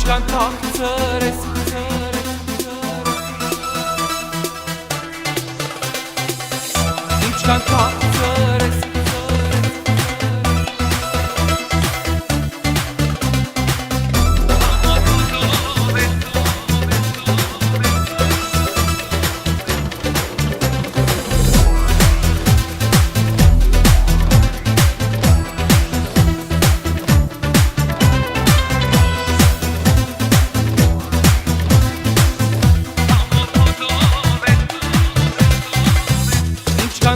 ինչքան թախծր ես ինչքան թախծր ես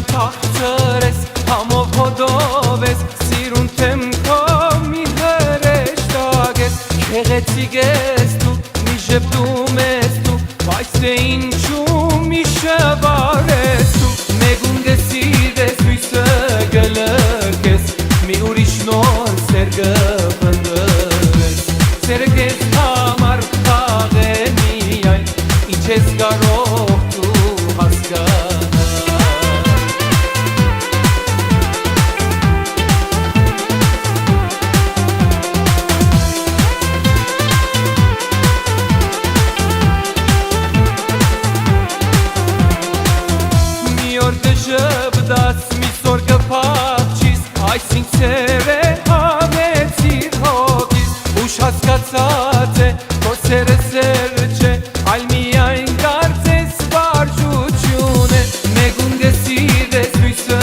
Թախծր ես, համով հոդով ես, սիրուն թեմ քո մի հրեշտակ ես, քեղեցիկ ես դու, մի ժպտում ես դու, բայց թե ինչու մի շվար ես դու, մեգուն գսիր ես, հույսը գլրկես, մի ուրիշ նոր սեր գվնդրես, սերը կեզ համար խաղ է միայն, ինչ ես կարող դու հասկանալ Ժպտաց մի սոր կփախչիս, այս ինձ սեր է համեցիր հոգիս, ուշ հասկացած է, քո սերը սեր չէ, այլ միայն կարծես վարժություն է, մեգուն գսիր ես, հույսը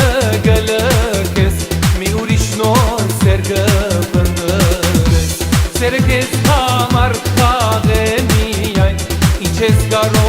գլրկես, մի ուրիշ նոր սեր գվնդրես, սերը կեզ համար խաղ է միայն, ինչ ես կարող